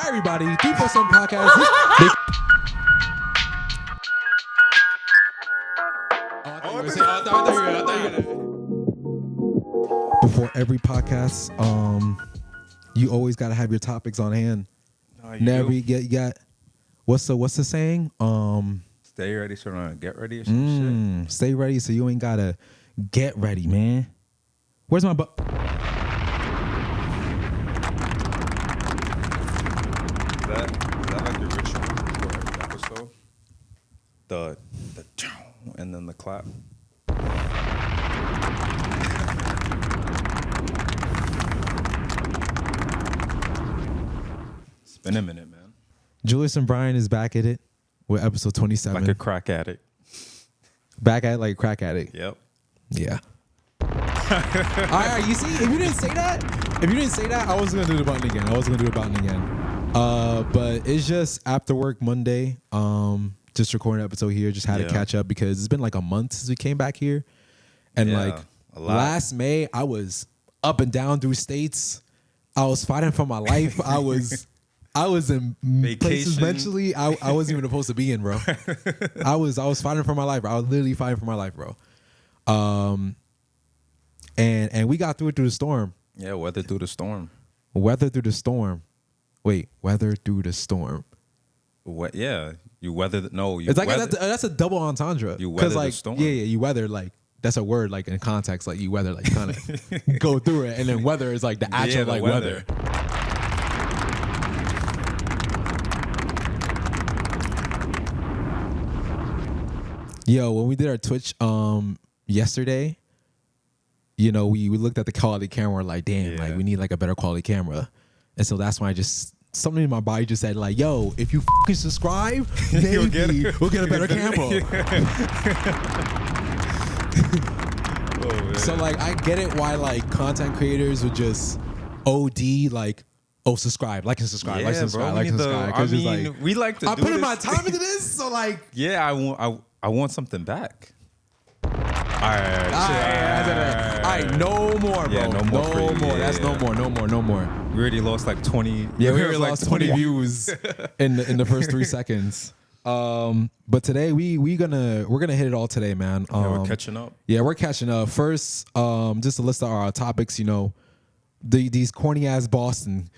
Hi, everybody. 347 Podcast. Before every podcast, you always got to have your topics on hand. Never you got what's the saying? Stay ready, so don't get ready or some shit. Stay ready so you ain't gotta get ready, man. Where's my butt? Is that like your ritual for every episode? The and then the clap. It's been a minute, man. Julius and Brian is back at it with episode 27. Like a crack addict. Back at it like a crack addict. Yep. Yeah. All right, you see, if you didn't say that, I was gonna do the button again. But it's just after work Monday. Just recording an episode here. Just had to catch up because it's been like a month since we came back here, and like last May, I was up and down through states. I was fighting for my life. I was in places mentally I wasn't even supposed to be in, bro. I was fighting for my life. I was literally fighting for my life, bro. And we got through the storm. Yeah, weather through the storm. Weather through the storm. Wait, weather through the storm. What? Yeah, you weathered. No, you. It's like that's a double entendre. You weather like, the storm. Yeah, you weather like that's a word like in context like you weather like kind of go through it, and then weather is like the actual like weather. Yo, when we did our Twitch yesterday, you know, we looked at the quality camera like, damn, like we need like a better quality camera. And so that's why something in my body just said like, yo, if you fucking subscribe, maybe we'll get a better camera. So like, I get it why like content creators would just OD like, oh, subscribe, like and subscribe, like and subscribe, like and subscribe. I mean, we like to. I put in my time into this, so like, yeah, I want something back. All right, no more, bro. Yeah, no more. That's no more. We already lost like 20. Yeah, we already lost 20 views in the first 3 seconds. But today we're gonna hit it all today, man. We're catching up. Yeah, we're catching up. First, just a list of our topics. You know, these corny ass Boston.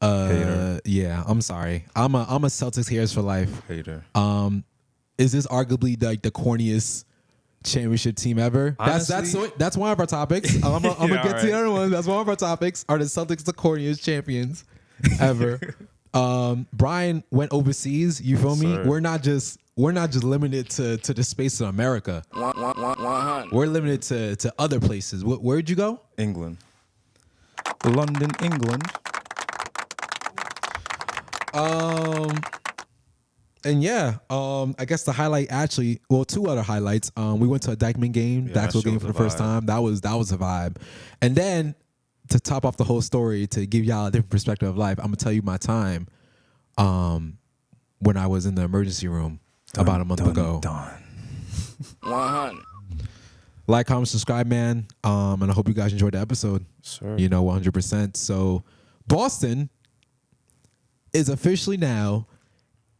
Hater. Yeah, I'm sorry. I'm a Celtics haters for life. Hater. Is this arguably like the corniest championship team ever? Honestly, that's one of our topics. I'm gonna get to the other one. That's one of our topics. Are the Celtics the corniest champions ever? Brian went overseas. You feel me? Sir. We're not just limited to the space of America. 100. We're limited to other places. Where'd you go? England. London, England. And yeah, I guess the highlight actually, well, two other highlights. We went to a Dyckman game, basketball game for the first time. That was a vibe. And then to top off the whole story, to give y'all a different perspective of life, I'm gonna tell you my time when I was in the emergency room about a month ago. 100. Like, comment, subscribe, man. And I hope you guys enjoyed the episode. Sure. You know, 100%. So Boston is officially now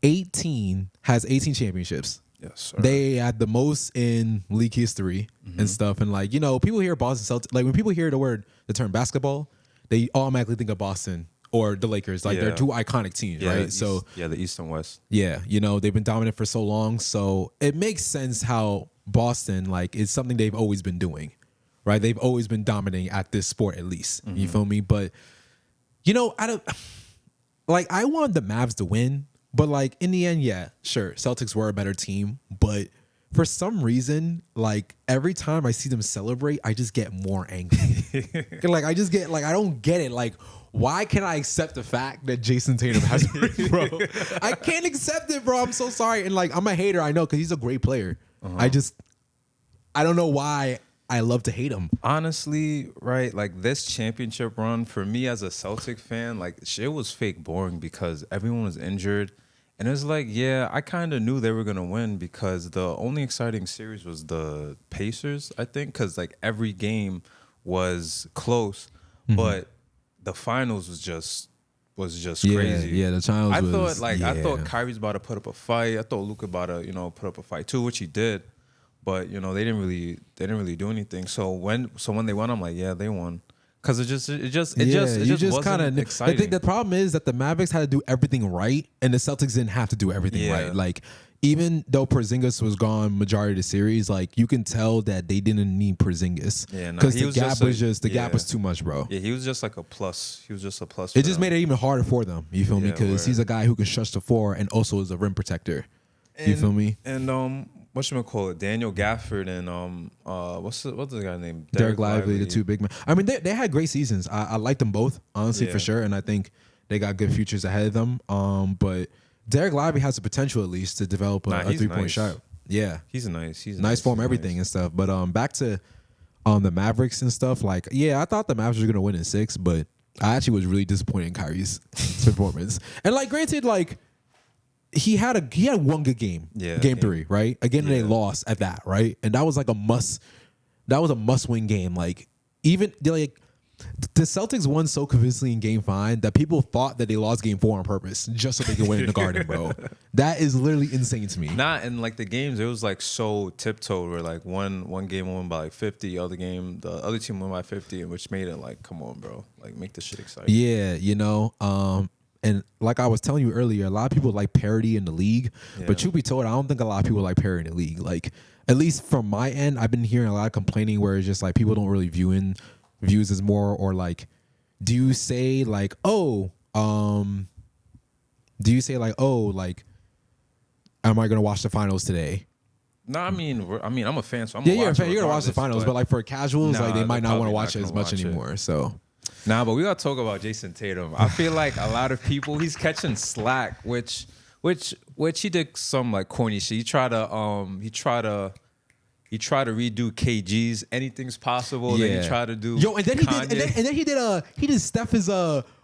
has 18 championships. Yes, sir. They had the most in league history and stuff. And like, you know, people hear Boston Celtics, like when people hear the term basketball, they automatically think of Boston or the Lakers. Like they're two iconic teams, right? The East and West. Yeah, you know, they've been dominant for so long. So it makes sense how Boston, like, is something they've always been doing, right? They've always been dominating at this sport, at least. You feel me? But, you know, I wanted the Mavs to win. But like in the end, yeah, sure, Celtics were a better team. But for some reason, like every time I see them celebrate, I just get more angry. Like I just get like I don't get it. Like why can't I accept the fact that Jayson Tatum has a ring, bro? I can't accept it, bro. I'm so sorry. And like I'm a hater, I know, because he's a great player. I don't know why I love to hate him. Honestly, right, like this championship run for me as a Celtic fan, like shit was fake boring because everyone was injured. And it was like, yeah, I kind of knew they were going to win because the only exciting series was the Pacers, I think, because like every game was close, but the finals was was just Yeah, crazy. yeah, the finals I was- I thought yeah. Kyrie's about to put up a fight. I thought Luka about to put up a fight too, which he did. But they didn't really do anything. So when they won, I'm like, yeah, they won. Because it just wasn't kind exciting. I think the problem is that the Mavericks had to do everything right, and the Celtics didn't have to do everything Yeah. right. Like, even though Porzingis was gone majority of the series, like you can tell that they didn't need Porzingis. Yeah, no, because he the was gap just was a- just the gap yeah. was too much, bro. Yeah, he was just like a plus. He was just a plus. It just made it even harder for them. You feel me? Yeah, Because word. he's a guy who can stretch the floor and also is a rim protector. You feel me? And whatchamacallit, Daniel Gafford and what's the guy named? Derek Lively, the two big men. I mean, they had great seasons. I like them both, honestly, Yeah. for sure. And I think they got good futures ahead of them. But Derek Lively has the potential, at least, to develop a He's 3-point nice. shot. Yeah. He's nice. He's Nice form, he's everything nice. and stuff. But back to the Mavericks and stuff. Like, yeah, I thought the Mavericks were going to win in 6, but I actually was really disappointed in Kyrie's performance. And, like, granted, like, he had one good game. Yeah, Game yeah. 3, right? Again, they Yeah. lost at that, right? And that was like a must-win game. Like, even the Celtics won so convincingly in game 5 that people thought that they lost game 4 on purpose just so they could win in the Garden, bro. That is literally insane to me. Not in like the games. It was like so tiptoed. Where like one game won by like 50, the other team won by 50, which made it like, come on, bro, like make this shit exciting. Yeah, and like I was telling you earlier, a lot of people like parity in the league. Yeah. But truth be told, I don't think a lot of people like parity in the league. Like, at least from my end, I've been hearing a lot of complaining where it's just like people don't really views as more, or like, do you say like, am I gonna watch the finals today? No, I mean I'm a fan, so I'm Yeah, gonna you're a watch fan. it You're gonna watch the regardless, finals, but like for casuals, Nah, like they might they're not want to probably watch it not as gonna much watch it. anymore. So Nah, but we gotta talk about Jayson Tatum. I feel like a lot of people, he's catching slack, which he did some like corny shit. He tried to redo KG's Anything's Possible. Then he tried to do and then Kanye. he did Steph's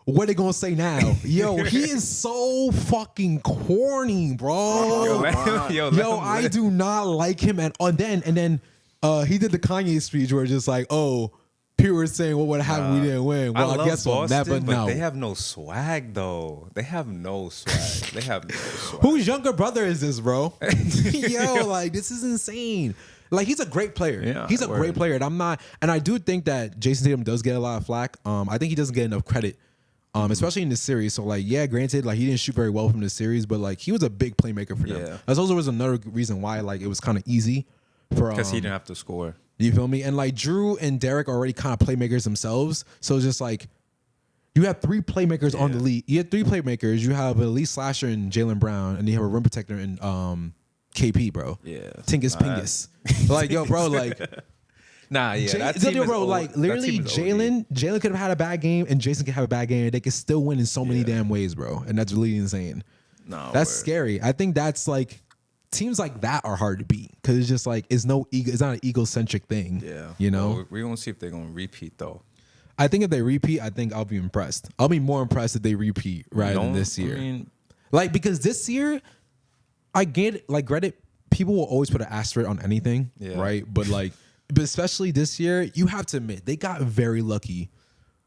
what they gonna say now? Yo, he is so fucking corny, bro. Yo, let him I live. do not like him at all. And then he did the Kanye speech where it's just like, people were saying what would happen if we didn't win. Well, I love guess we'll Boston, never but know. they have no swag though. They have no swag. Whose younger brother is this, bro? Yo, like, this is insane. Like, he's a great player. Yeah, He's a word. great player. And I do think that Jayson Tatum does get a lot of flack. I think he doesn't get enough credit, especially in this series. So, like, yeah, granted, like, he didn't shoot very well from this series, but like, he was a big playmaker for them. Yeah. That's also was another reason why like it was kind of easy for Because he didn't have to score. you feel me? And like Drew and Derek are already kind of playmakers themselves. So it's just like you have 3 playmakers on the league. You have 3 playmakers. You have an elite slasher in Jaylen Brown, and you have a rim protector in KP, bro. Yeah. Tingus Pingus. Like, yo, bro, like Nah, yeah. That team is bro, old. like That literally team is OD. Jaylen could have had a bad game and Jayson could have a bad game and they could still win in so many damn ways, bro. And that's really insane. Nah, That's word. scary. I think that's like teams like that are hard to beat because it's just like it's not an egocentric thing. Yeah. You know? Well, we're gonna see if they're gonna repeat though. I think if they repeat, I think I'll be impressed. I'll be more impressed if they repeat rather than this year. I mean, Like, because this year, I get like granted, people will always put an asterisk on anything, Yeah. right? But especially this year, you have to admit they got very lucky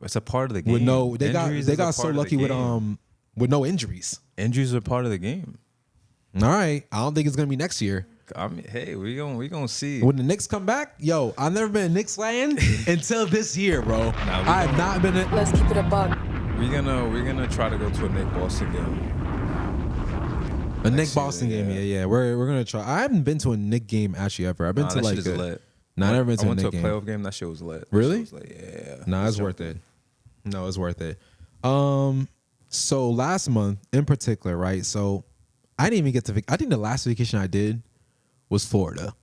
it's a part of the game. with Injuries they is a got so part of the lucky game. with no injuries. Injuries are part of the game. All right, I don't think it's gonna be next year. I mean, hey, we gonna see. When the Knicks come back, yo, I've never been a Knicks fan until this year, bro. I have not been. Let's keep it a buck. We're gonna try to go to a Nick Boston game. A Nick Next Boston season, game, yeah. We're gonna try. I haven't been to a Nick game actually ever. I've been Nah, to that like shit is lit. Nah, I never been to I a went to Nick a game. playoff game. That shit was lit. Really? That shit was lit, yeah. Nah, it's worth it. No, it's worth it. So last month in particular, right? So I didn't even get to. I think the last vacation I did was Florida.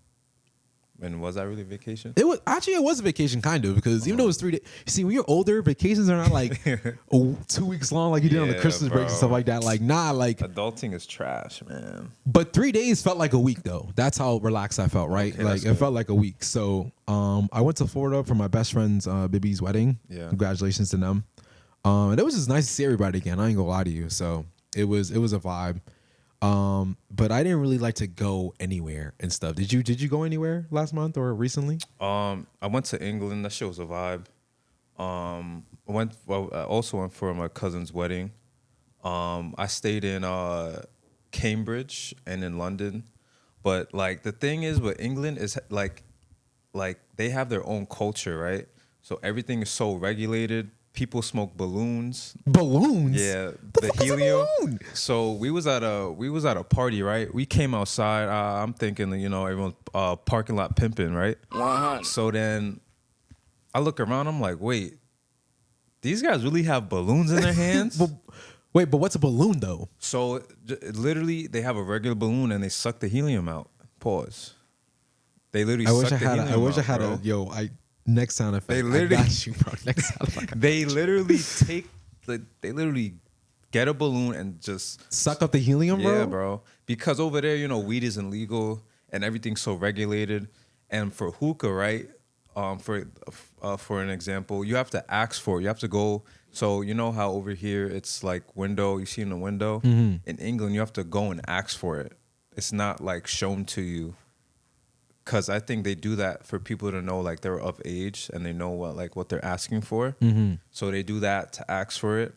And was that really vacation? It was a vacation kind of because even though it was 3 days. You see, when you're older, vacations are not like 2 weeks long like you did on the Yeah, Christmas breaks and bro. stuff like that. Like like. Adulting is trash, man. But 3 days felt like a week though. That's how relaxed I felt, right? Okay, like that's it good. felt like a week. So I went to Florida for my best friend's Bibi's wedding. Yeah. Congratulations to them. And it was just nice to see everybody again. I ain't gonna lie to you. So it was a vibe. But I didn't really like to go anywhere and stuff. Did you go anywhere last month or recently? I went to England. That shit was a vibe. I also went for my cousin's wedding. I stayed in Cambridge and in London. But like the thing is with England is like they have their own culture, right? So everything is so regulated. People smoke balloons. Balloons? Yeah, The the fuck is a helium. balloon? So we was at a party, right? We came outside. I'm thinking, everyone's parking lot pimping, right? 100. So then I look around. I'm like, wait, these guys really have balloons in their hands? Wait, but what's a balloon though? So literally, they have a regular balloon and they suck the helium out. Pause. They literally. I wish I had bro. next sound effect. They literally- I got you, bro. Next sound effect. They literally they literally get a balloon and just Suck up the helium, bro. yeah, bro. Because over there, weed isn't legal and everything's so regulated. And for hookah, right? For an example, you have to ask for it. You have to go. So you know how over here it's like window. You see in the window. Mm-hmm. In England, you have to go and ask for it. It's not like shown to you. Cause I think they do that for people to know like they're of age and they know what they're asking for. Mm-hmm. So they do that to ask for it.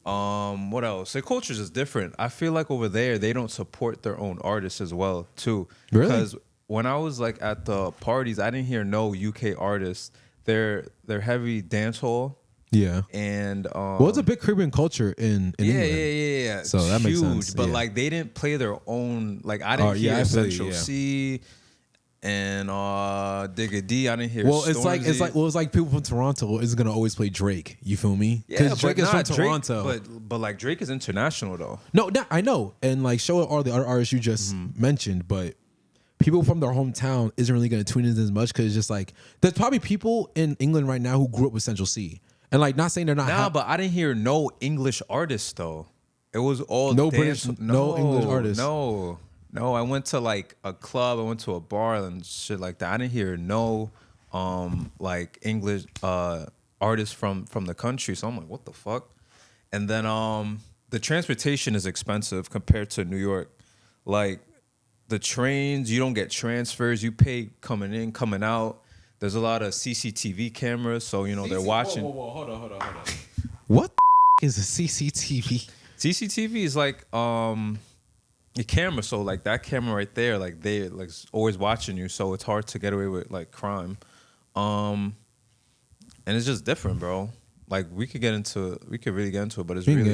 What else? Their culture is different. I feel like over there they don't support their own artists as well too. Really? Because when I was like at the parties, I didn't hear no UK artists. They're heavy dancehall Yeah. and Well, it's a big Caribbean culture in England. yeah. So that makes sense, But yeah. like they didn't play their own. Like I didn't hear I feel you, Central yeah. C and Digga D. I didn't hear. Well, it's like people from Toronto is gonna always play Drake. You feel me? Because Drake is from Toronto. but like Drake is international though. No, I know, and like show all the other artists you just mentioned, but people from their hometown isn't really gonna tune in as much because it's just like there's probably people in England right now who grew up with Central C, and like not saying they're not. Nah, but I didn't hear no English artists though. It was all No dance- British- no English artists. No, I went to like a club. I went to a bar and shit like that. I didn't hear no like English artists from the country. So I'm like, what the fuck? And then the transportation is expensive compared to New York. Like the trains, you don't get transfers. You pay coming in, coming out. There's a lot of CCTV cameras, so they're watching. Whoa, hold on. What is a CCTV? CCTV is like a camera, so like that camera right there, like they like always watching you, so it's hard to get away with like crime. And it's just different, bro. Like we could really get into it, but it's really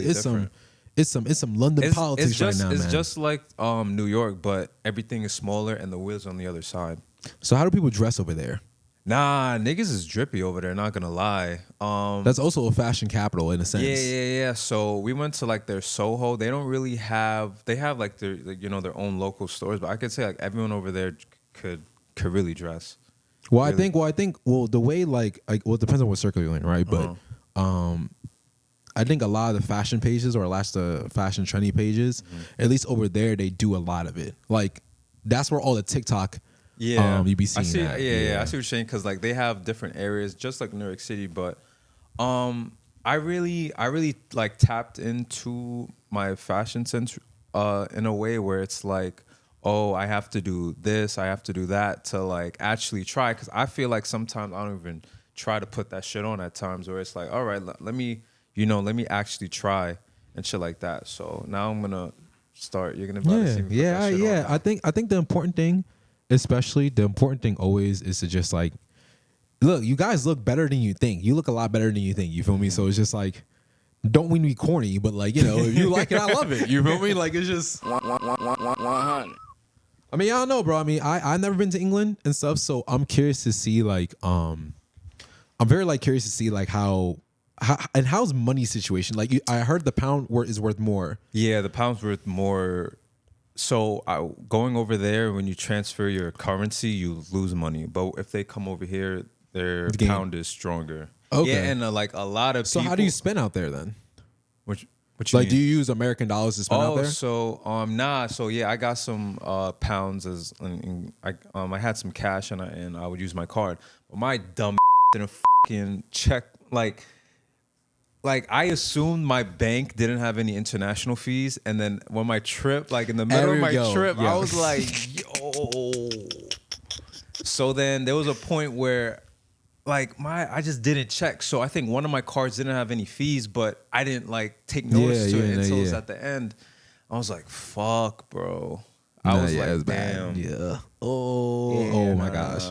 it's different. some London politics right now, It's man. just like New York, but everything is smaller and the wheels on the other side. So how do people dress over there? Nah, niggas is drippy over there, not gonna lie. That's also a fashion capital in a sense. Yeah. So we went to like their Soho. They don't really have. They have like their their own local stores, but I could say like everyone over there could really dress. Well, Really? I think the way like it depends on what circle you're in, right? But I think a lot of the fashion pages or the fashion trendy pages, at least over there, they do a lot of it. Like that's where all the TikTok. Yeah, you be seeing I see, that. Yeah, I see what you're saying because like they have different areas, just like New York City. But I really like tapped into my fashion sense in a way where it's like, oh, I have to do this, I have to do that to like actually try. Because I feel like sometimes I don't even try to put that shit on at times where it's like, all right, let me actually try and shit like that. So now I'm gonna start. You're gonna see me put that shit on. I think the important thing. Especially the important thing always is to just like, look, you guys look better than you think. You look a lot better than you think. You feel me? So it's just like, don't mean to be corny, but like, if you like it, I love it. You feel me? Like it's just 100. I mean, I don't know, bro. I mean, I've never been to England and stuff, so I'm curious to see like I'm very like curious to see like how and how's money situation? Like I heard the pound is worth more. Yeah, the pound's worth more. So going over there, when you transfer your currency, you lose money. But if they come over here, their pound is stronger. Okay. Yeah, and like a lot of So people, how do you spend out there then? What you Like, mean? do you use American dollars to spend out there? so nah. So yeah, I got some pounds and I had some cash and I would use my card. But my dumb didn't fucking check Like I assumed my bank didn't have any international fees, and then when my trip, like in the middle of my trip, I was like, "Yo!" So then there was a point where, like I just didn't check. So I think one of my cards didn't have any fees, but I didn't like take notice to it until it was at the end. I was like, fuck, bro. I was like, damn. Yeah. Oh my gosh.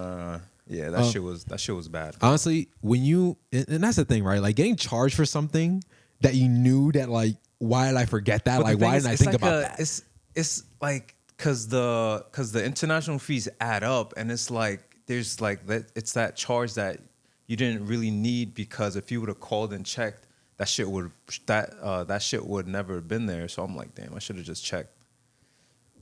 Yeah, that shit was bad. Honestly, when you and that's the thing, right? Like getting charged for something that you knew that like, why did I forget that? Like, why didn't I think about that? It's like because the international fees add up, and it's like there's like that. It's that charge that you didn't really need, because if you would have called and checked, that shit would never have been there. So I'm like, damn, I should have just checked.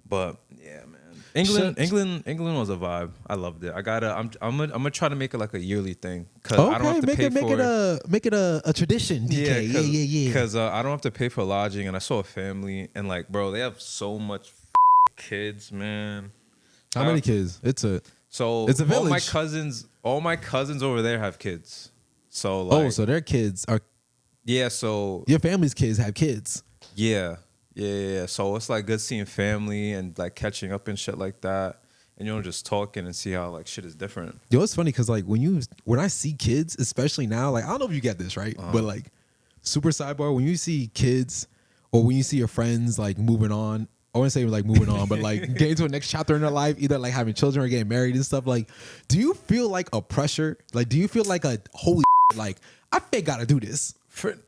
But yeah, man, England was a vibe. I loved it. I'm gonna try to make it like a yearly thing, because I don't have to pay for it. Make it a tradition. DK. Yeah. Because I don't have to pay for lodging, and I saw a family, and like, bro, they have so much kids, man. How many kids? It's a village. All my cousins over there have kids. So like, so their kids are. Yeah. So your family's kids have kids. Yeah. So it's like good seeing family and like catching up and shit like that, and just talking and see how like shit is different. Yo, it's funny because like when I see kids, especially now, like I don't know if you get this right, but like super sidebar, when you see kids or when you see your friends like moving on, I wouldn't say like moving on, but like getting to a next chapter in their life, either like having children or getting married and stuff. Like, do you feel like a pressure? Like, do you feel like a holy like I gotta do this?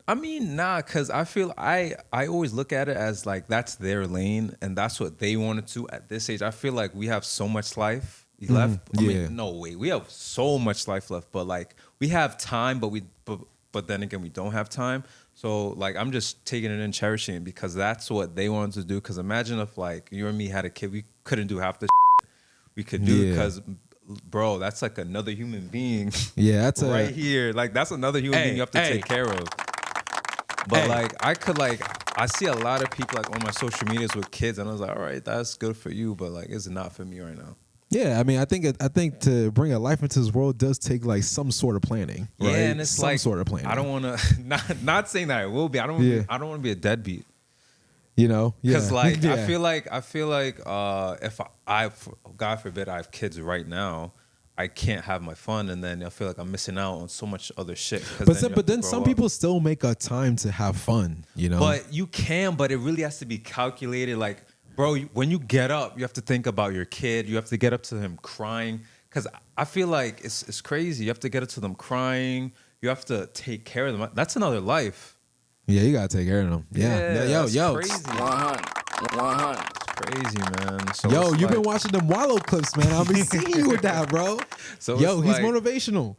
Nah, because I feel I always look at it as like that's their lane and that's what they wanted to at this age. I feel like we have so much life left. I mean, no way, we have so much life left, but like we have time, but then again we don't have time. So like I'm just taking it and cherishing it because that's what they wanted to do. Because imagine if like you and me had a kid, we couldn't do half the we could do because. Bro, that's like another human being. Yeah, that's right here. Like that's another human being you have to take care of. But like I see a lot of people like on my social medias with kids, and I was like, all right, that's good for you, but like it's not for me right now. Yeah, I mean, I think to bring a life into this world does take like some sort of planning. Right? Yeah, and it's some sort of planning. I don't want to not saying that it will be. I don't want to be a deadbeat. Because like I feel like if I God forbid I have kids right now, I can't have my fun, and then I feel like I'm missing out on so much other shit. But then some people still make a time to have fun, But you can, but it really has to be calculated. Like, bro, when you get up, you have to think about your kid. You have to get up to him crying, because I feel like it's crazy. You have to get up to them crying. You have to take care of them. That's another life. Yeah, you gotta take care of them. Yeah. Yo. Crazy. 100. It's crazy, man. So you've been watching them Wallow clips, man. I've been seeing you with that, bro. So he's motivational.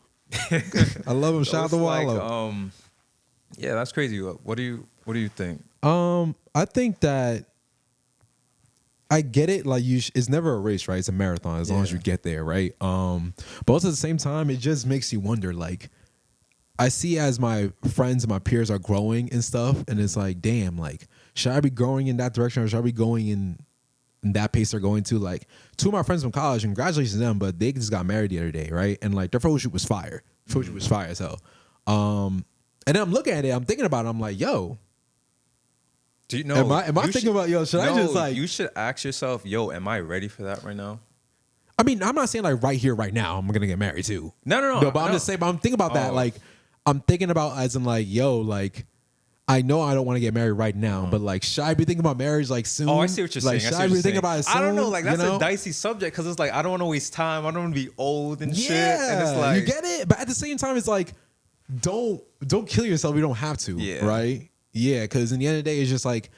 I love him. Shout out to Wallow. Yeah, that's crazy. What do you think? I think that I get it. Like it's never a race, right? It's a marathon as long as you get there, right? But also at the same time, it just makes you wonder, like. I see as my friends and my peers are growing and stuff, and it's like, damn, like, should I be growing in that direction or should I be going in that pace they're going to? Like, two of my friends from college, and congratulations to them, but they just got married the other day, right? And like their photo shoot was fire. Photo shoot was fire as hell. And then I'm looking at it, I'm thinking about it, I'm like, yo. Do you know? Am I thinking about, yo, should I just like. You should ask yourself, yo, am I ready for that right now? I mean, I'm not saying like right here, right now, I'm going to get married too. No. But I'm just saying, but I'm thinking about that, like. I'm thinking about as in like, yo, like, I know I don't want to get married right now, but like, should I be thinking about marriage like soon? Oh, I see what you're saying. Should I be thinking about it soon? I don't know. Like, that's a dicey subject because it's like, I don't want to waste time. I don't want to be old and shit. And it's like, you get it? But at the same time, it's like, don't kill yourself. You don't have to, right? Yeah, because in the end of the day, it's just like,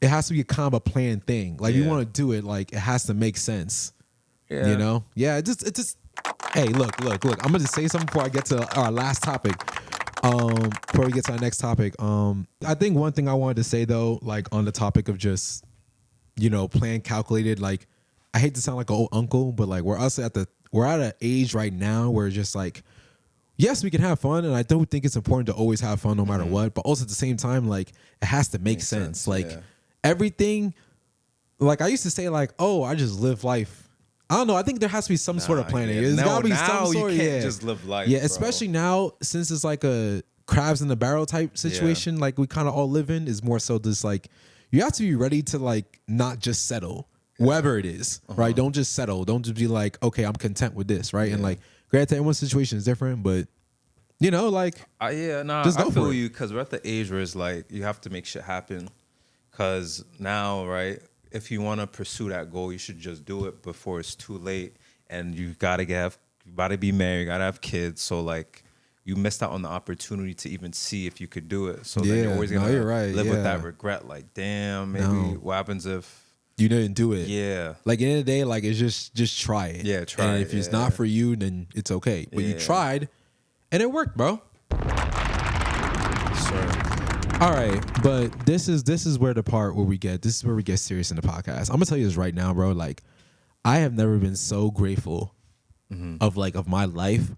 it has to be a kind of a planned thing. Like, you want to do it, like, it has to make sense. Yeah. Yeah, it just. Hey, look. I'm gonna just say something before I get to our last topic. Before we get to our next topic, I think one thing I wanted to say though, like on the topic of just, plan calculated. Like, I hate to sound like an old uncle, but like we're at an age right now where it's just like, yes, we can have fun, and I don't think it's important to always have fun no matter what. But also at the same time, like it has to make sense. Like everything. Like I used to say, like, oh, I just live life. I don't know. I think there has to be some sort of planning. There's gotta be some sort. You can't just live life. Yeah, especially now since it's like a crabs in the barrel type situation. Like we kind of all live in is more so just like you have to be ready to like not just settle wherever it is, right? Don't just settle. Don't just be like, okay, I'm content with this, right? And like, granted, everyone's situation is different, but You know, like Yeah, nah, just I go feel for it. you because we're at the age where it's like you have to make shit happen. Because now, right, if you want to pursue that goal, you should just do it before it's too late. And you gotta be married, you gotta have kids. So like, you missed out on the opportunity to even see if you could do it. So then you're always gonna you're right. live with that Yeah. regret. Like, damn, maybe No. what happens if? You didn't do it. Yeah. Like at the end of the day, like it's just try it. Yeah, try and it, if it's yeah. not for you, then it's okay. But you Yeah. tried, and it worked, bro. Sure. All right, but this is where the part where we get serious in the podcast. I'm gonna tell you this right now, bro. Like, I have never been so grateful of my life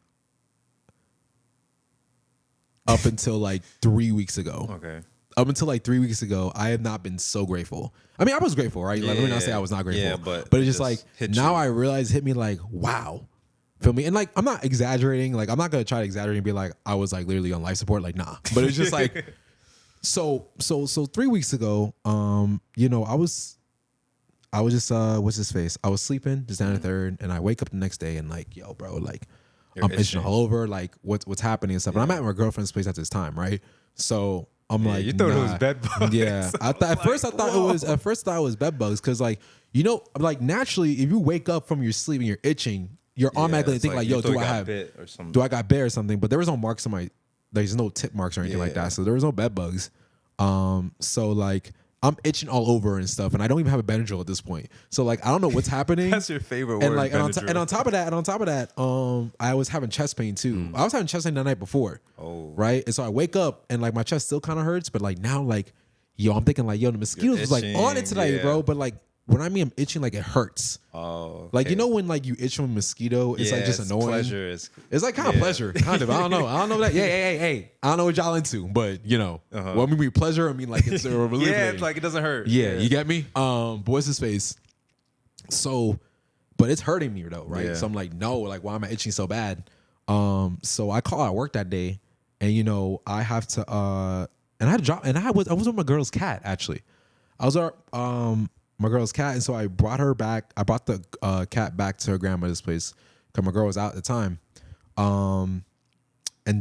up until like 3 weeks ago. Okay. Up until like 3 weeks ago, I have not been so grateful. I mean, I was grateful, right? Like, let me not say I was not grateful. Yeah, but but it's it just like just hit now you. I realize it hit me like, wow. Feel me? And like, I'm not exaggerating. Like, I'm not gonna try to exaggerate and be like, I was like literally on life support. Like, nah. But it's just like, so 3 weeks ago, you know, I was just what's his face? I was sleeping just down the third, and I wake up the next day and like, yo, bro, like You're I'm itching itching. all over, like what's happening and stuff. And I'm at my girlfriend's place at this time, right? So I'm like, you thought it was nah. bed bugs. Yeah, at first I thought it was bed bugs because like, you know, like naturally if you wake up from your sleep and you're itching, you're automatically it's think like, you yo, thought do you I got have bit or something? do I got bit or something? But there was no marks on my, there's no tip marks or anything like Yeah. that. So there was no bed bugs. So like I'm itching all over and stuff, and I don't even have a Benadryl at this point. So like I don't know what's happening. That's your favorite and word, like and on, Benadryl. and on top of that, I was having chest pain too. I was having chest pain the night before. Oh. Right. And so I wake up and like my chest still kind of hurts, but like now like, yo, I'm thinking like, yo, the mosquitoes was like on it itching, today, yeah. bro. But like when I mean I'm itching, like it hurts. Oh, Like, you okay. know when like you itch from a mosquito, it's like just annoying. Pleasure. It's like kind of pleasure, kind of. I don't know. That. Hey. I don't know what y'all into, but you know, what I mean pleasure. I mean like it's relieving. Yeah, it's like it doesn't hurt. Yeah, you get me? But what's his face? So, but it's hurting me though, right? Yeah. So I'm like, no, like why am I itching so bad? So I call out work that day, and you know I have to, and I had to drop, and I was with my girl's cat actually. I was at my girl's cat, and so I brought her back. I brought the cat back to her grandmother's place because my girl was out at the time. And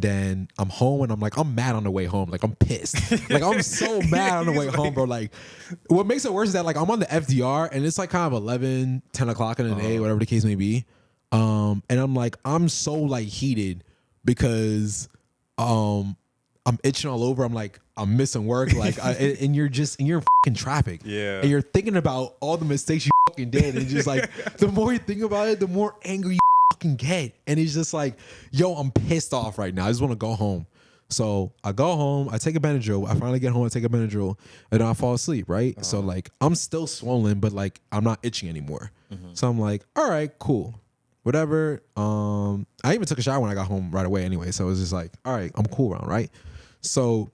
then I'm home and I'm mad on the way home. Like I'm pissed. Like I'm so mad on the way home, bro. Like what makes it worse is that like I'm on the FDR and it's like kind of 11, 10 o'clock in the day, whatever the case may be. And I'm so like heated because I'm itching all over. I'm missing work. Like and you're in fucking traffic. Yeah. And you're thinking about all the mistakes you fucking did. And just like the more you think about it, the more angry you fucking get. And it's just like, yo, I'm pissed off right now. I just want to go home. So I go home, I take a Benadryl. I finally get home, I take a Benadryl, and then I fall asleep, right? So like I'm still swollen, but like I'm not itching anymore. So I'm like, all right, cool. Whatever. I even took a shower when I got home right away anyway. So it was just like, all right, I'm cool around, right? So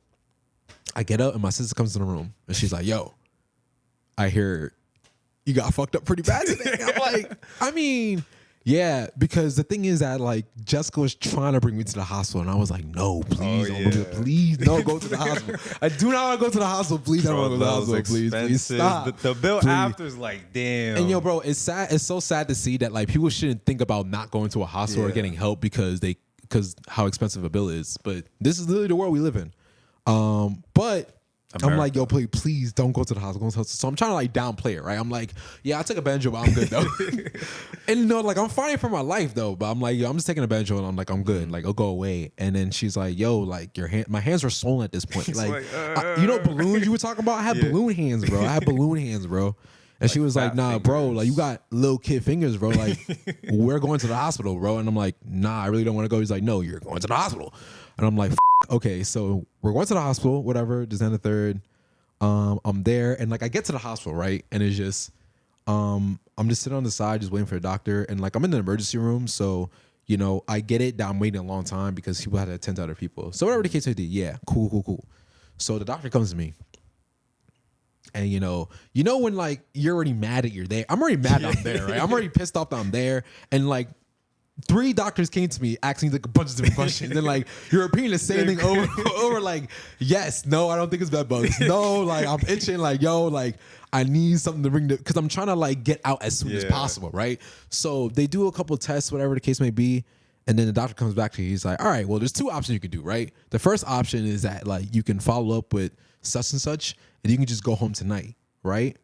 I get up and my sister comes in the room and she's like, yo, I hear you got fucked up pretty bad today. I'm like, I mean, yeah, because the thing is that like Jessica was trying to bring me to the hospital and I was like, no, please, please don't go to the hospital. I do not want to go to the hospital. Please don't want to go to the hospital. Please stop. The bill Please. after is like, damn. And yo, bro, it's sad. It's so sad to see that like people shouldn't think about not going to a hospital or Yeah. getting help because how expensive a bill is. But this is literally the world we live in. But I'm like, yo, please don't go to the hospital. So I'm trying to like downplay it, right? I'm like, yeah, I took a Benadryl, but I'm good though. And you know, like I'm fighting for my life though. But I'm like, yo, I'm just taking a Benadryl and I'm like, I'm good. Like, it'll go away. And then she's like, yo, like my hands are swollen at this point. Like, you know, balloons you were talking about? I had balloon hands, bro. And she was like, nah, fat bro, fingers. like you got little kid fingers, bro. Like we're going to the hospital, bro. And I'm like, nah, I really don't want to go. He's like, no, you're going to the hospital. And I'm like, okay, so we're going to the hospital, whatever, December 3rd. I'm there and like I get to the hospital, right? And it's just I'm just sitting on the side just waiting for the doctor and like I'm in the emergency room, so you know, I get it that I'm waiting a long time because people had to attend to other people. So whatever the case may be, yeah, cool. So the doctor comes to me. And you know when like you're already mad that you're there. I'm already mad that I'm there, right? I'm already pissed off that I'm there. And like 3 doctors came to me asking like a bunch of different questions. And like you're repeating the same thing over like, yes, no, I don't think it's bed bugs. No, like I'm itching, like, yo, like I need something to bring because I'm trying to like get out as soon as Yeah. possible, right? So they do a couple of tests, whatever the case may be. And then the doctor comes back to you. He's like, all right, well, there's two options you can do, right? The first option is that like you can follow up with such and such, and you can just go home tonight, right?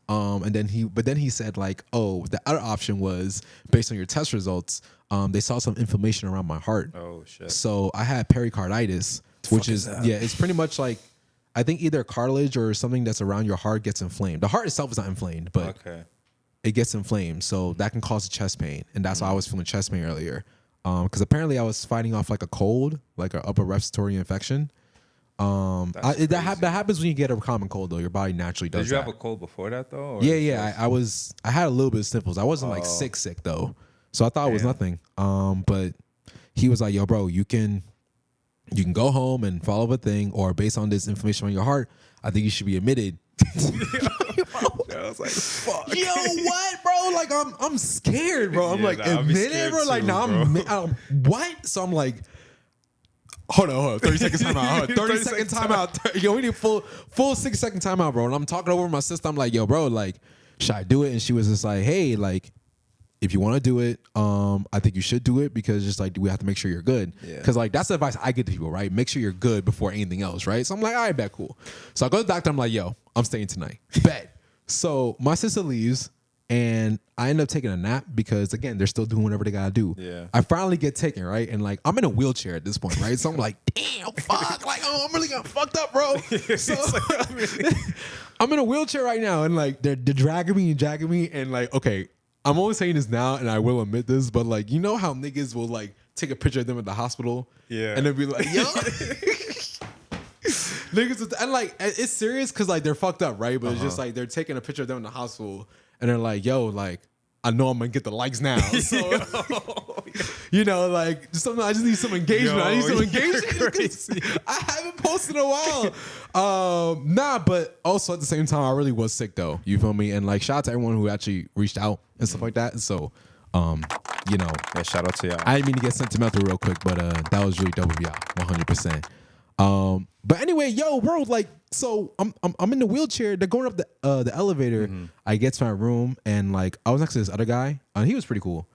And then he said like, oh, the other option was based on your test results. They saw some inflammation around my heart. Oh shit. So I had pericarditis, which is it's pretty much like I think either cartilage or something that's around your heart gets inflamed. The heart itself is not inflamed, but it gets inflamed, so that can cause chest pain, and that's why I was feeling chest pain earlier. Because apparently I was fighting off like a cold, like an upper respiratory infection. That happens when you get a common cold, though. Your body naturally does. Did you that. have a cold before that though? Or Yeah. I had a little bit of sniffles. I wasn't like sick though, so I thought it was nothing. But he was like, "Yo, bro, you can go home and follow up a thing, or based on this inflammation on your heart, I think you should be admitted." I was like, fuck. Yo, what, bro? Like, I'm scared, bro. I'm like, admitted, bro. Like, I'm what? So I'm like, hold on. 30 seconds time out. 30 second time out. Yo, we need full 6-second time out, bro. And I'm talking over my sister. I'm like, yo, bro, like, should I do it? And she was just like, hey, like, if you want to do it, I think you should do it because just like we have to make sure you're good. Because like that's the advice I give to people, right? Make sure you're good before anything else, right? So I'm like, all right, bet, cool. So I go to the doctor. I'm like, yo, I'm staying tonight. Bet. So my sister leaves, and I end up taking a nap because again, they're still doing whatever they gotta do. Yeah. I finally get taken, right? And like I'm in a wheelchair at this point, right? So I'm like, damn, fuck, like I'm really getting fucked up, bro. So I'm in a wheelchair right now, and like they're dragging me, and like, okay. I'm only saying this now, and I will admit this, but like, you know how niggas will like take a picture of them at the hospital, and they'll be like, yo, niggas, and like it's serious because like they're fucked up, right? But it's just like they're taking a picture of them in the hospital, and they're like, yo, like I know I'm gonna get the likes now, so you know, like I just need some engagement. I need some engagement. I haven't posted in a while. But also at the same time, I really was sick though. You feel me? And like, shout out to everyone who actually reached out and stuff like that. And so, you know, shout out to y'all. I didn't mean to get sentimental real quick, but that was really dope of y'all, 100%. But anyway, yo, bro, like, so I'm in the wheelchair. They're going up the elevator. I get to my room, and like I was next to this other guy, and he was pretty cool.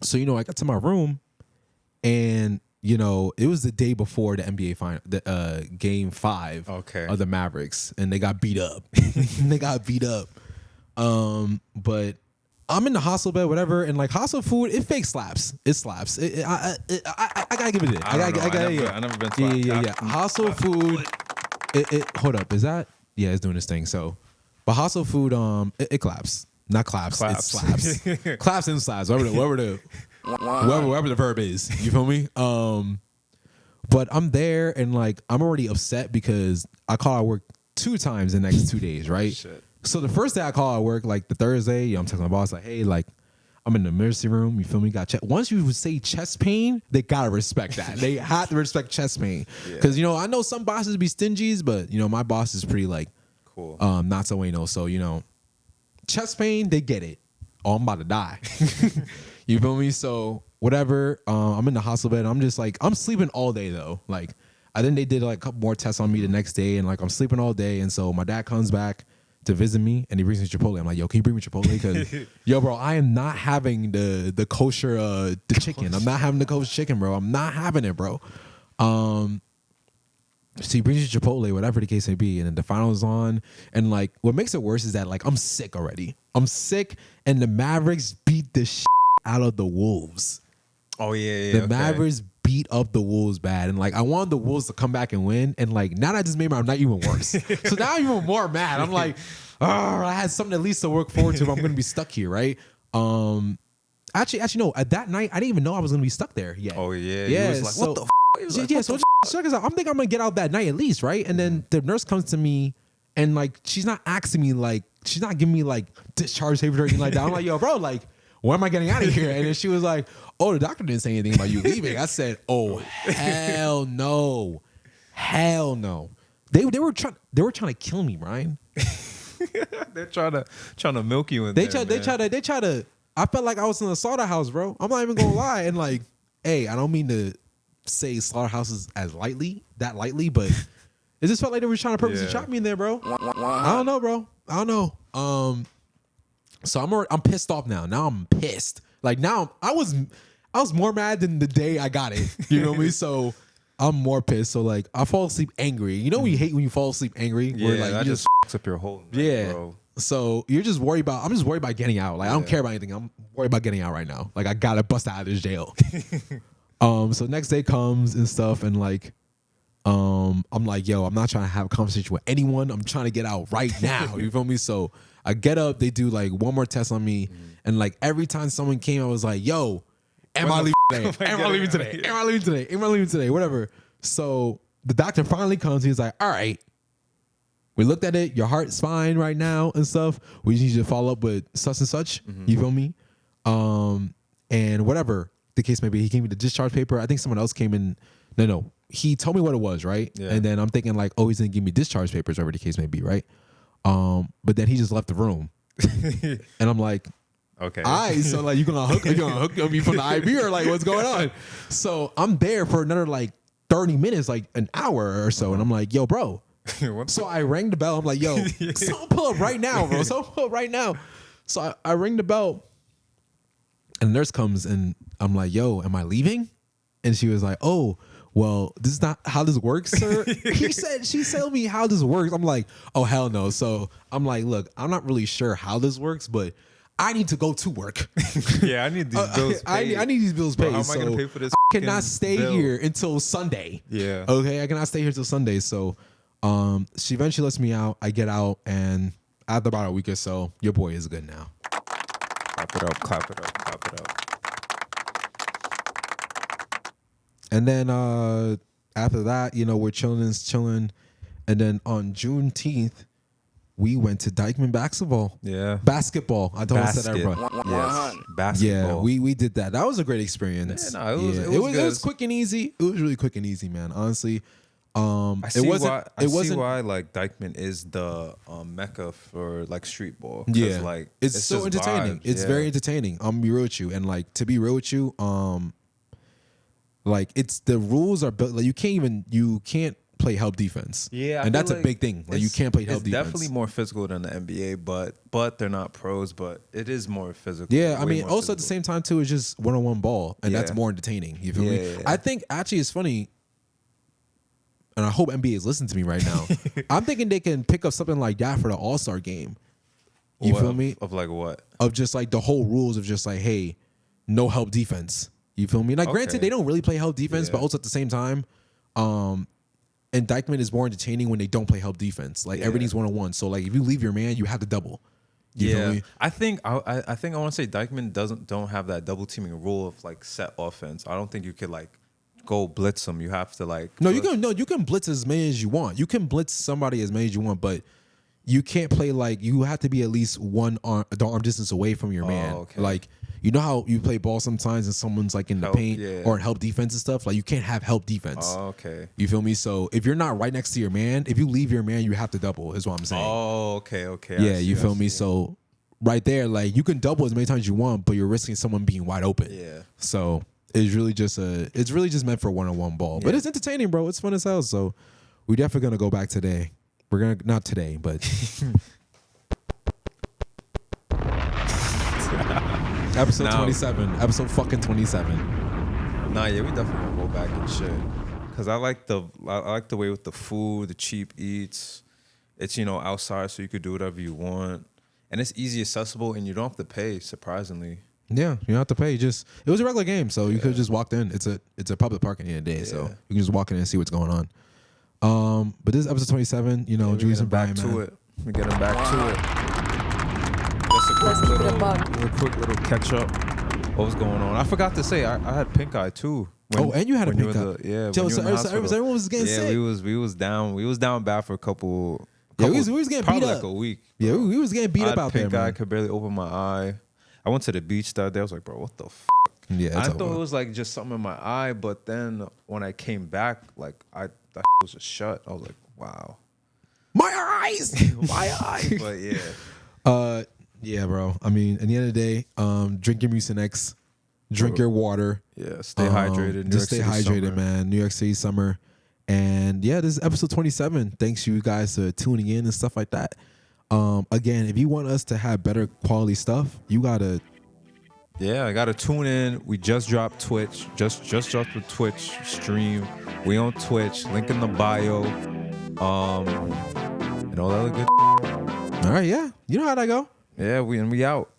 So you know, I got to my room, and you know, it was the day before the NBA final, the game 5 of the Mavericks, and they got beat up. But I'm in the hostel bed, whatever, and like hostel food, it fake slaps. It slaps. I gotta give it. I never been to yeah. Hostel food. Hold up, is that? Yeah, it's doing this thing. So, but hostel food, it claps. Not claps. It slaps. Claps and slaps. Whatever the verb is. You feel me? But I'm there, and like I'm already upset because I call out work 2 times in the next 2 days, right? Shit. So the first day I call at work, like the Thursday, I'm texting my boss like, hey, like I'm in the emergency room. You feel me? Got chest. Once you say chest pain, they gotta respect that. They have to respect chest pain because you know I know some bosses be stingies, but you know my boss is pretty like cool, not so anal. So you know, chest pain, they get it. Oh, I'm about to die. You feel me? So whatever. I'm in the hospital bed. I'm just like I'm sleeping all day though. Like I think they did like a couple more tests on me the next day, and like I'm sleeping all day. And so my dad comes back to visit me, and he brings me Chipotle. I'm like, yo, can you bring me Chipotle? Because, yo, bro, I am not having the kosher the chicken. I'm not having the kosher chicken, bro. I'm not having it, bro. So he brings you Chipotle, whatever the case may be, and then the finals on. And like, what makes it worse is that like I'm sick already. I'm sick, and the Mavericks beat the shit out of the Wolves. Oh yeah. The Mavericks beat up the Wolves bad, and like I wanted the Wolves to come back and win, and like now that just made my night even worse. So now I'm even more mad. I'm like, oh, I had something at least to work forward to, but I'm gonna be stuck here, right? Actually, no. At that night, I didn't even know I was gonna be stuck there yet. Oh yeah. Yeah. You was like, so, what the? Like, yeah. So check this out. I'm thinking I'm gonna get out that night at least, right? And then the nurse comes to me, and like she's not asking me, like she's not giving me like discharge papers or anything like that. I'm like, yo, bro, like, when am I getting out of here? And then she was like, oh, the doctor didn't say anything about you leaving. I said, oh, hell no. Hell no. They were trying to kill me, Brian. They're trying to milk you in they there. They try to I felt like I was in a slaughterhouse, bro. I'm not even gonna lie. And like, hey, I don't mean to say slaughterhouses as lightly, but it just felt like they were trying to purposely chop me in there, bro. I don't know, bro. I don't know. So I'm pissed off now. Now I'm pissed. Like now, I was more mad than the day I got it. You know what I mean? So I'm more pissed. So like, I fall asleep angry. You know when you hate when you fall asleep angry? Yeah, where like that you just fucks up your whole night, yeah. bro. So you're just worried about. I'm just worried about getting out. Like I don't care about anything. I'm worried about getting out right now. Like I gotta bust out of this jail. So next day comes and stuff, and like, I'm like, yo, I'm not trying to have a conversation with anyone. I'm trying to get out right now. You feel me? So I get up. They do like one more test on me, and like every time someone came, I was like, yo, am I leaving today? Am I leaving today? Am I leaving today? Am I leaving today? Whatever. So the doctor finally comes. He's like, all right. We looked at it. Your heart's fine right now and stuff. We just need you to follow up with such and such. You feel me? And whatever the case may be, he gave me the discharge paper. I think someone else came in. No. He told me what it was, right? Yeah. And then I'm thinking like, oh, he's gonna give me discharge papers, whatever the case may be, right? But then he just left the room, and I'm like, Okay. all right, so like you gonna hook me from the IV or like what's going on? So I'm there for another like 30 minutes, like an hour or so, and I'm like, yo, bro. So I rang the bell. I'm like, yo, someone pull up right now, bro. Someone pull up right now. So I ring the bell, and the nurse comes, and I'm like, yo, am I leaving? And she was like, oh, well, this is not how this works, sir. She told me how this works. I'm like, oh, hell no. So I'm like, look, I'm not really sure how this works, but I need to go to work. Yeah, I need these bills paid. I need these bills paid. Bro, how am I gonna pay for this? I cannot stay here until Sunday. Yeah. Okay, I cannot stay here till Sunday. So she eventually lets me out. I get out, and after about a week or so, your boy is good now. Clap it up, clap it up, clap it up. And then after that, you know, we're chilling. And then on Juneteenth, we went to Dyckman Basketball. Yeah. Basketball. I don't say that right. Yes. Basketball. Yeah, we did that. That was a great experience. Yeah, no, it was it was quick and easy. It was really quick and easy, man. Honestly. I see why like Dyckman is the mecca for like street ball. Yeah, like it's so entertaining. Vibes. It's very entertaining. I'm be real with you, and like to be real with you, like it's the rules are built. Like you can't play help defense. Yeah, and that's a big thing. Like you can't play help defense. It's definitely more physical than the NBA, but they're not pros. But it is more physical. Yeah, I mean, also at the same time too, it's just one-on-one ball, and that's more entertaining. You feel me? Yeah. I think actually it's funny. And I hope NBA is listening to me right now. I'm thinking they can pick up something like that for the All-Star game. You feel me? Of like what? Of just like the whole rules of just like, hey, no help defense. You feel me? Like, granted, they don't really play help defense, but also at the same time, and Dyckman is more entertaining when they don't play help defense. Like everything's one-on-one. So like, if you leave your man, you have to double. You feel me? I think I want to say Dyckman don't have that double teaming rule of like set offense. I don't think you could like go blitz them. You have to like you can blitz as many as you want. You can blitz somebody as many as you want, but you can't play like you have to be at least the arm distance away from your man. Okay. Like you know how you play ball sometimes and someone's like in the paint or in help defense and stuff. Like you can't have help defense. Oh, okay. You feel me? So if you're not right next to your man, if you leave your man, you have to double. Is what I'm saying. Oh, okay. Yeah, you feel me? So right there, like you can double as many times as you want, but you're risking someone being wide open. Yeah. So it's really just meant for one-on-one ball. But it's entertaining, bro. It's fun as hell. So we're definitely gonna go back today. We're gonna not today, but episode 27. Episode fucking 27. Nah, yeah, we definitely gonna go back and shit. Cause I like the way with the food, the cheap eats. It's outside, so you could do whatever you want, and it's easy accessible, and you don't have to pay. Surprisingly. Yeah, you don't have to pay. It was a regular game, so you could have just walked in. It's a public park at the end of the day, so you can just walk in and see what's going on. But this is episode 27. Julius and Brian, man. We're getting back to it. Just a quick little catch up. What was going on? I forgot to say I had pink eye too. And you had a pink eye. So everyone was getting sick. we was down bad for a couple. Yeah, we was getting beat up. Like a week. Yeah, we was getting beat up out there, man. Pink eye, could barely open my eye. I went to the beach that day. I was like, bro, what the f***? Yeah, I thought it was like just something in my eye, but then when I came back, like that was just shut. I was like, wow. My eyes! My eye. But yeah. Yeah, bro. I mean, at the end of the day, drink your Mucinex, drink your water. Yeah, stay hydrated. Just stay hydrated, man. New York City summer. And yeah, this is episode 27. Thanks you guys for tuning in and stuff like that. Again, if you want us to have better quality stuff, you gotta Yeah, I gotta tune in. We just dropped Twitch. Just dropped the Twitch stream. We on Twitch. Link in the bio. And all that other good. All right, yeah. You know how that go. Yeah, we out.